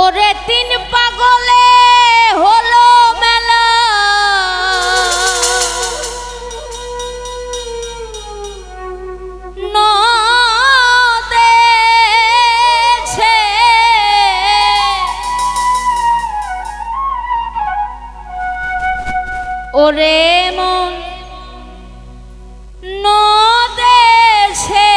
ওরে তিন পাগলে হলো মেলা, নদেছে ওরে মন নদেছে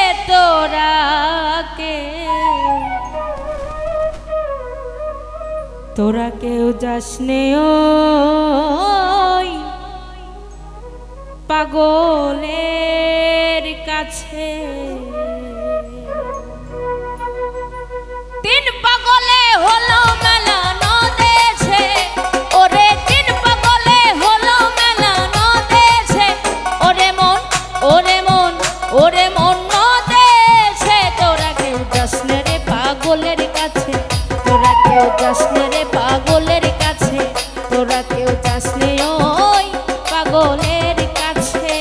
তোরা কেউ যাসনে ওই পাগলের কাছে। তিন পাগলে হলো মেলা নদেছে, ওরে তিন পাগলে হলো মেলা নদেছে, ওরে মন ওরে মন ওরে মন নদেছে। তোরা কেউ যাসনে রে পাগলের কাছে, তোরা কেউ যাসনে রে পাগলের কাছে, তোরা কেউ যাসনে ওই পাগলের কাছে।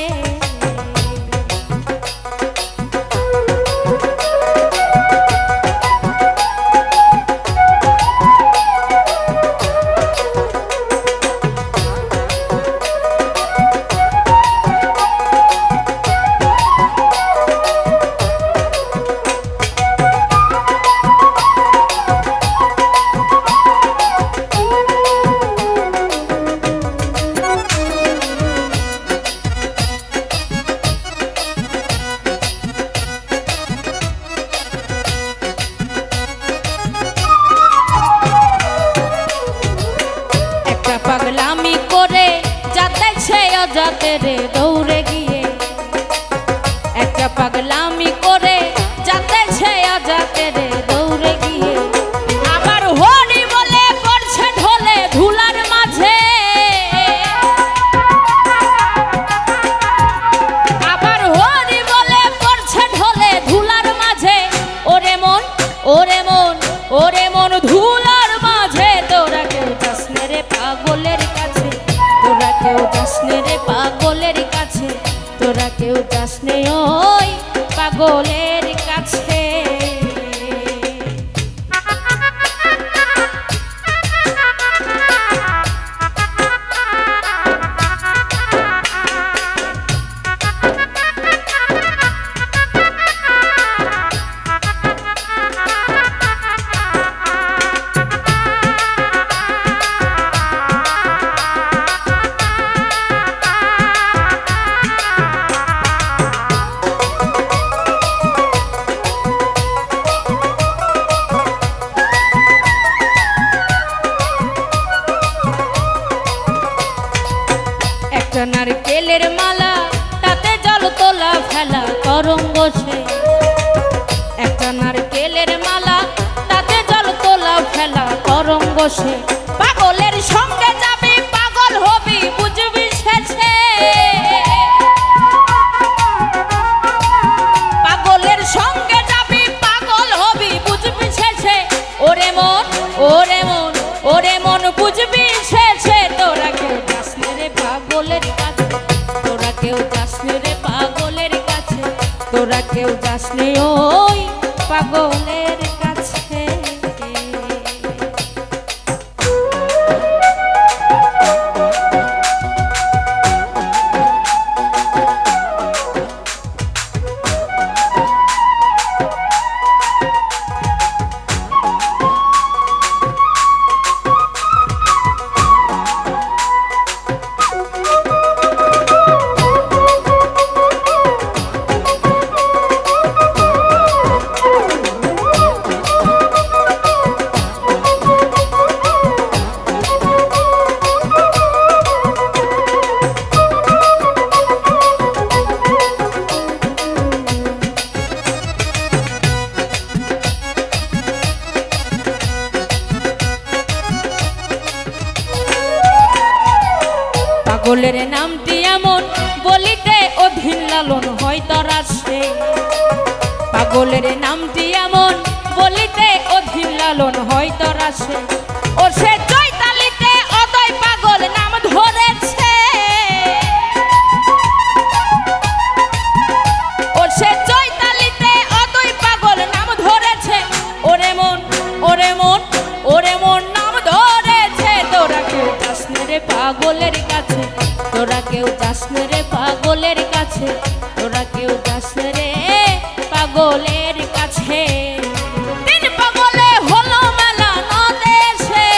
পাগলামি করে যাতেছে অজাতে রে দৌড়ে গিয়ে, একটা পাগলামি করে যাতেছে অজাতে রে দৌড়ে গিয়ে। আবার হরি বলে পড়ছে ঢোলে ধুলার মাঝে, আবার হরি বলে পড়ছে ঢোলে ধুলার মাঝে। ওরে মন ওরে মন ওরে মন ধুলার মাঝে। তোরা কেউ যাসনে রে পাগলের কাছে, তোরা কেউ যাসনে রে পাগলের কাছে, তোরা কেউ যাসনে ওই পাগলের কাছে। নারকেলের মালা তাতে জল তোলা ফেলা তরঙ্গ সে, একটা নারকেলের মালা তাতে জল তোলা ফেলা তরঙ্গ সে। পাগলের সঙ্গে যাবি পাগল হবি বুঝবি শেষে, পাগলের সঙ্গে যাবি পাগল হবি বুঝবি শেষে। ওরে মন ওরে মন ওরে মন বুঝবি শেষে। তোরা কেউ যাসনে রে পাগলের কাছে, তোরা কেউ যাসনে রে পাগলের কাছে, তোরা কেউ যাসনে ওই পাগলের কাছে। পাগলের নামটি এমন বলিতে অধীন লালন হয় তারা সে, পাগলের নামটি এমন বলিতে অধীন লালন হয় তারা সে। ও সে চৈতালিতে অদয় পাগল নাম ধরেছে, ও সে চৈতালিতে অদয় পাগল নাম ধরেছে। ওরে মন ওরে মন ওরে মন না রে পাগলের কাছে, তোরা কেউ যাস না রে পাগলের কাছে। তিন পাগলে হলো মেলা নদেশে,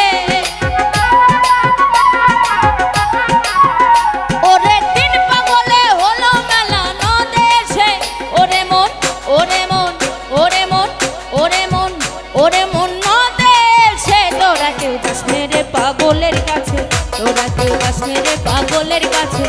ওরে তিন পাগলে হলো মেলা নদেশে। ওরে মন ওরে মন ওরে মন ওরে মন ওরে মন নদেশে, তোরা কেউ যাস না রে পাগলের কাছে, তোরা কেউ যাস না রে পাগলের কাছে।